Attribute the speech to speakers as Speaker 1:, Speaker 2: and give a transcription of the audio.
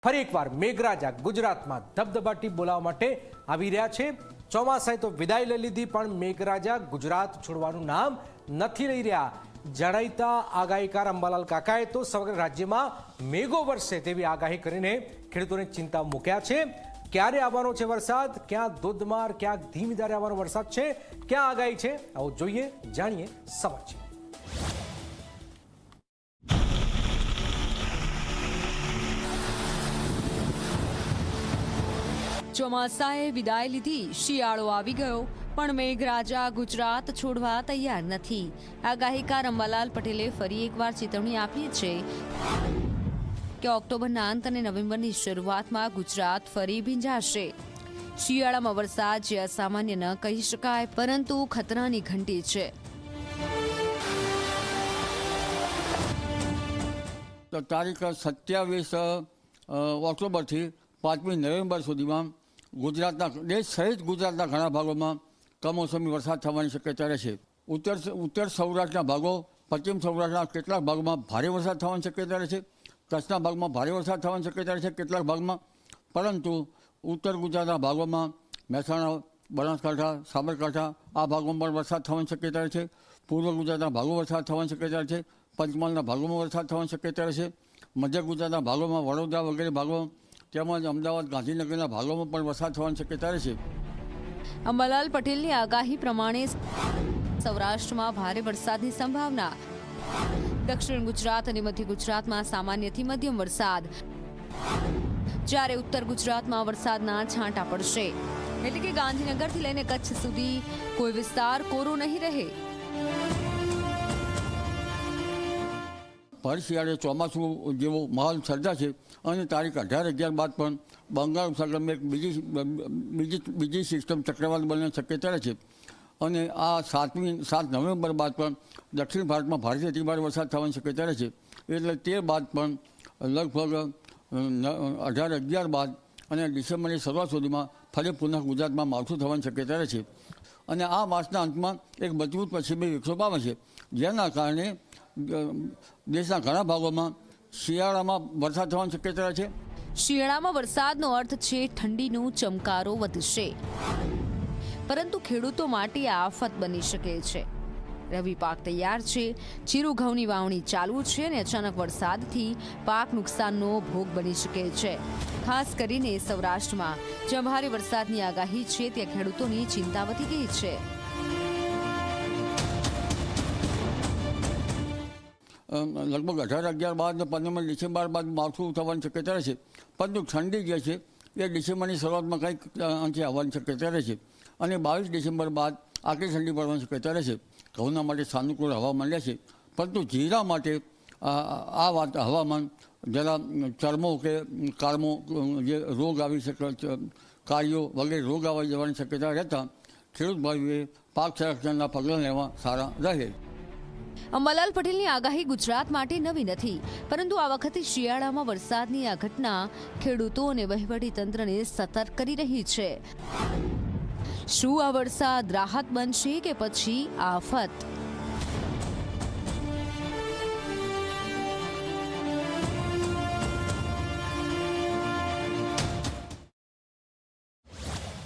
Speaker 1: ફરી એકવાર મેઘરાજા ગુજરાતમાં ધબધબાટી બોલાવવા માટે આવી રહ્યા છે। ચોમાસાએ તો વિદાય લઈ લીધી, પણ મેઘરાજા ગુજરાત છોડવાનું નામ નથી લઈ રહ્યા। જાણીતા આગાહીકાર અંબાલાલ કાકાએ તો સમગ્ર રાજ્યમાં મેઘો વરસે તેવી આગાહી કરીને ખેડૂતોને ચિંતા મૂક્યા છે। ક્યારે આવવાનો છે વરસાદ, ક્યાં ધોધમાર, ક્યાં ધીમી ધારે આવવાનો વરસાદ છે, ક્યાં આગાહી છે, આવો જોઈએ, જાણીએ, સમજીએ।
Speaker 2: ચોમાસાએ વિદાય લીધી, શિયાળો આવી ગયો, પણ મેઘરાજા ગુજરાત છોડવા તૈયાર નથી। આગાહીકાર અંબાલાલ પટેલે ફરી એકવાર ચેતવણી આપી છે કે ઓક્ટોબરના અંત અને નવેમ્બરની શરૂઆતમાં ગુજરાત ફરી ભીંજાશે। શિયાળામાં વરસાદ જે અસામાન્ય ન કહી શકાય, પરંતુ ખતરાની ઘંટી છે।
Speaker 3: તો તારીખ 27 ઓક્ટોબરથી 5મી નવેમ્બર સુધીમાં ગુજરાતના દેશ સહિત ગુજરાતના ઘણા ભાગોમાં કમોસમી વરસાદ થવાની શક્યતા રહેશે। ઉત્તર સૌરાષ્ટ્રના ભાગો, પશ્ચિમ સૌરાષ્ટ્રના કેટલાક ભાગોમાં ભારે વરસાદ થવાની શક્યતા રહેશે। કચ્છના ભાગમાં ભારે વરસાદ થવાની શક્યતા રહેશે કેટલાક ભાગમાં, પરંતુ ઉત્તર ગુજરાતના ભાગોમાં મહેસાણા, બનાસકાંઠા, સાબરકાંઠા આ ભાગોમાં પણ વરસાદ થવાની શક્યતા રહેશે। પૂર્વ ગુજરાતના ભાગો વરસાદ થવાની શક્યતા રહેશે। પંચમહાલના ભાગોમાં વરસાદ થવાની શક્યતા રહેશે। મધ્ય ગુજરાતના ભાગોમાં, વડોદરા વગેરે ભાગો તેમજ અમદાવાદ, ગાંધીનગરના ભાગોમાં પણ વરસાદ થવાની શક્યતા રહેશે।
Speaker 2: અંબાલાલ પટેલની આગાહી પ્રમાણે સૌરાષ્ટ્રમાં ભારે વરસાદની સંભાવના, દક્ષિણ ગુજરાત અને મધ્ય ગુજરાતમાં સામાન્યથી મધ્યમ વરસાદ, જ્યારે ઉત્તર ગુજરાતમાં વરસાદના છાંટા પડશે। એટલે કે ગાંધીનગરથી લઈને કચ્છ સુધી કોઈ વિસ્તાર કોરો નહીં રહે।
Speaker 3: ભર શિયાળે ચોમાસું જેવો માહોલ સર્જાશે અને તારીખ 18-11 બાદ પણ બંગાળ ઉપસાગરમાં એક બીજી સિસ્ટમ ચક્રવાત બનવાની શક્યતા રહે છે અને આ 7 નવેમ્બર બાદ પણ દક્ષિણ ભારતમાં ભારેથી અતિભારે વરસાદ થવાની શક્યતા રહે છે। એટલે તે બાદ પણ લગભગ 18-11 બાદ અને ડિસેમ્બરની શરૂઆત સુધીમાં ફરી પુનઃ ગુજરાતમાં માવઠું થવાની શક્યતા રહે છે અને આ માસના અંતમાં એક મજબૂત પશ્ચિમી વિક્ષોભ આવે છે, જેના કારણે દેશના ઘણા ભાગોમાં શિયાળામાં વરસાદ થવાની શક્યતા છે।
Speaker 2: શિયાળામાં વરસાદનો અર્થ છે ઠંડીનો ચમકારો વધશે, પરંતુ ખેડૂતો માટે આફત બની શકે છે। રવિ પાક તૈયાર છે, જીરું ઘઉંની વાવણી ચાલુ છે અને અચાનક વરસાદથી પાક નુકસાનનો ભોગ બની શકે છે। ખાસ કરીને સૌરાષ્ટ્રમાં જ્યાં ભારે વરસાદની આગાહી છે, ત્યાં ખેડૂતોની ચિંતા વધી ગઈ છે।
Speaker 3: લગભગ 18-11 બાદ અને 15 ડિસેમ્બર બાદ માવઠું થવાની શક્યતા રહેશે, પરંતુ ઠંડી જે છે એ ડિસેમ્બરની શરૂઆતમાં કંઈક અંશે આવવાની શક્યતા રહેશે અને 22 ડિસેમ્બર બાદ આટલી ઠંડી પડવાની શક્યતા રહેશે। ઘઉંના માટે સાનુકૂળ હવામાન રહેશે, પરંતુ જીરા માટે આ હવામાન જરા ચરમો કે કાળમો જે રોગ આવી શકે, કાર્યો વગેરે રોગ આવી જવાની શક્યતા રહેતા ખેડૂત ભાઈઓએ પાક સંરક્ષણના પગલાં લેવા સારા રહે।
Speaker 2: અંબાલાલ પટેલની આગાહી ગુજરાત માટે નવી નથી, પરંતુ આ વખતે શિયાળામાં વરસાદની આ ઘટના ખેડૂતો અને વહીવટી તંત્રને સતર્ક કરી રહી છે। શું આ વરસાદ રાહત બનશે કે પછી આફત?